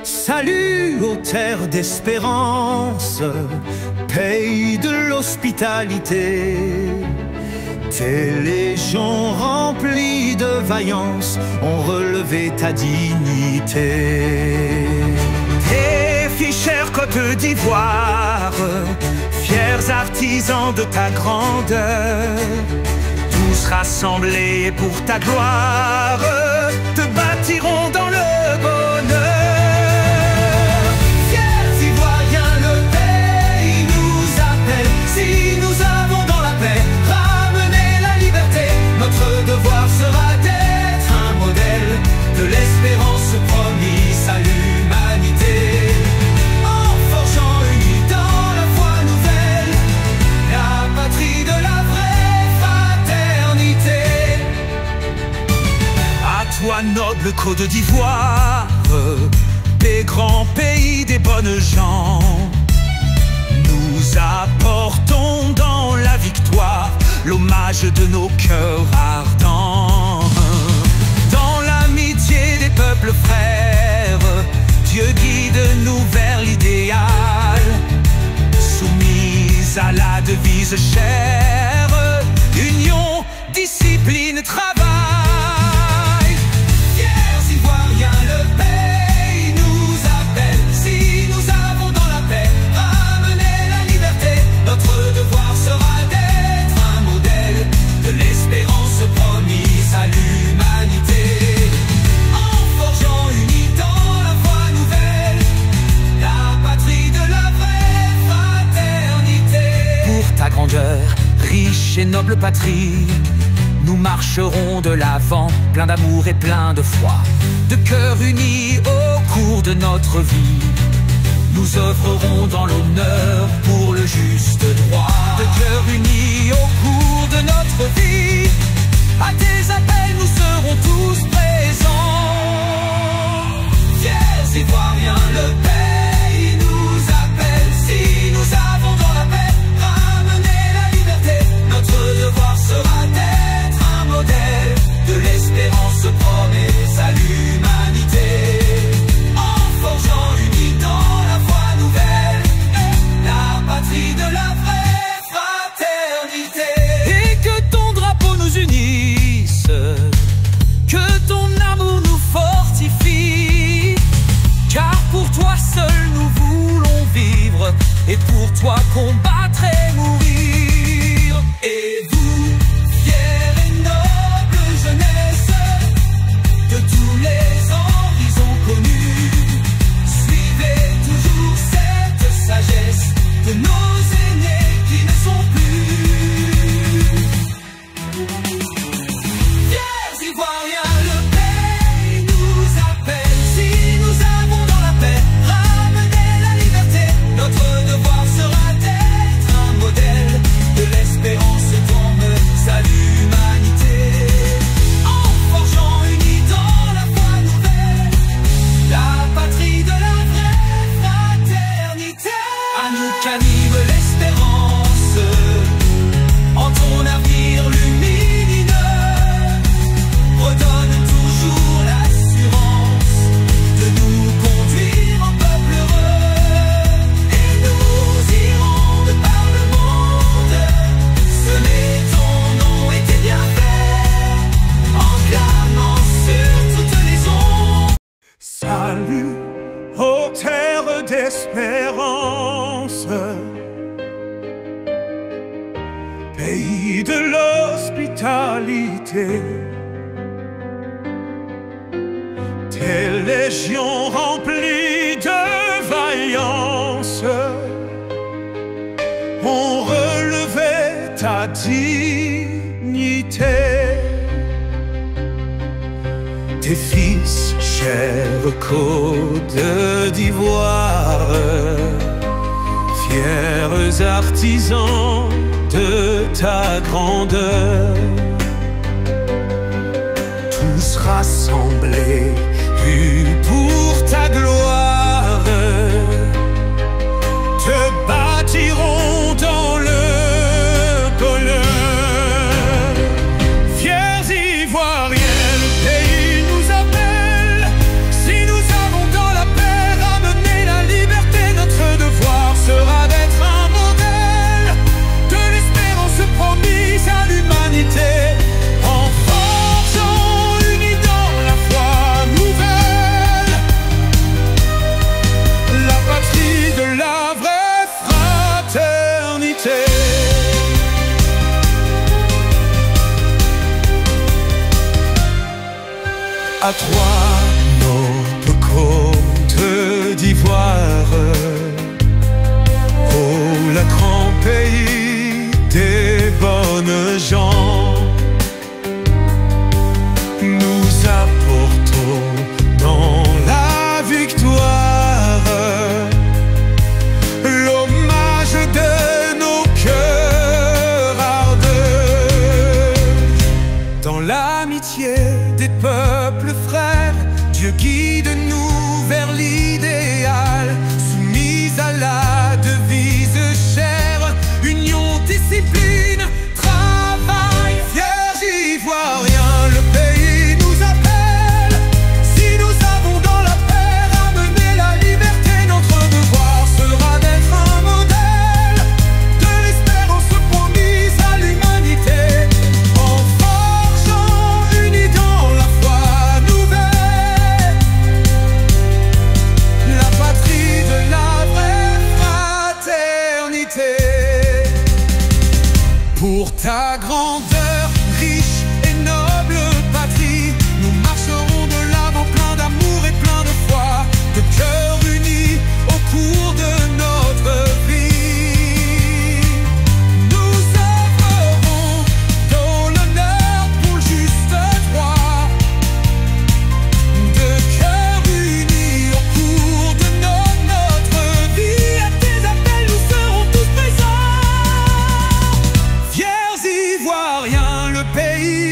Salut aux terres d'espérance, pays de l'hospitalité. Tes légions remplies de vaillance ont relevé ta dignité. Tes filles chères Côte d'Ivoire, fiers artisans de ta grandeur, tous rassemblés pour ta gloire, te bâtiront dans le bonheur. Fiers Ivoiriens, le pays nous appelle. Si nous avons dans la paix ramené la liberté, notre devoir sera d'être un modèle de l'espérance promise à l'humanité. En forgeant unis dans la foi nouvelle, la patrie de la vraie fraternité. À toi, noble Côte d'Ivoire, des grands pays des bonnes gens, nous apportons dans la victoire l'hommage de nos cœurs ardents. Dans l'amitié des peuples frères, Dieu guide-nous vers l'idéal, soumise à la devise chère, union, discipline, travail. Fiers Ivoiriens, le pays nous appelle. Si nous avons dans la paix ramené la liberté, notre devoir sera d'être un modèle de l'espérance promise à l'humanité. En forgeant unis dans la foi nouvelle, la patrie de la vraie fraternité. Pour ta grandeur, riche et noble patrie, nous marcherons de l'avant, plein d'amour et plein de foi, de cœur unis au cours de notre vie. Nous œuvrerons dans l'honneur pour le juste droit, de cœur unis au cours de notre vie. À tes appels, nous serons tous présents. Fiers Ivoiriens, le pays nous appelle. Si nous avons dans la paix ramené la liberté, notre devoir sera d'être un modèle de l'espérance promise à l'humanité. En forgeant unis dans la foi nouvelle, la patrie de la vraie fraternité. Et que ton drapeau nous unisse, que ton amour nous fortifie, car pour toi seul nous voulons vivre, et pour toi combattre et mourir. Et vous, fiers et nobles jeunesse, de tous les horizons connus, suivez toujours cette sagesse de nos aînés qui ne sont plus. Fiers Ivoiriens, le pays nous appelle. Si nous avons dans la paix ramené la liberté, notre devoir sera d'être un modèle de l'espérance promise à l'humanité. En forgeant unis dans la foi nouvelle, la patrie de la vraie fraternité. À nous qu'anime l'espérance, en ton avenir lumineux, redonne toujours l'assurance de nous conduire en peuple heureux. Et nous irons de par le monde, semer ton nom et tes bienfaits, en clamant sur toutes les ondes. Salut aux terres d'espérance, pays de l'hospitalité. Tes légions remplies de vaillance ont relevé ta dignité. Tes fils, chers Côte d'Ivoire, fiers artisans de ta grandeur, tous rassemblés pour ta gloire, te bâtiront dans le bonheur. Fiers Ivoiriens, le pays nous appelle. Si nous à toi, notre côte d'Ivoire, oh la grand pays des bonnes gens, nous apportons dans la victoire l'hommage de nos cœurs ardeux. Dans l'amitié des peuples frères, Dieu guide-nous vers l'idéal, soumise à la devise chère, union, discipline, travail, fiers ivoiriens, le pays nous appelle. Si nous avons dans la paix ramené la liberté, notre devoir sera d'être un modèle de l'espérance promise à l'humanité, en forgeant unis dans la foi nouvelle, la patrie de la vraie fraternité. Pour ta grandeur, riche et noble patrie, nous marcherons de l'avant plein d'amour et plein de foi, de cœur unis au cours de notre vie. Nous œuvrerons dans l'honneur pour le juste droit, de cœur unis au cours de notre vie. À tes appels, nous serons tous présents. Fiers Ivoiriens, le pays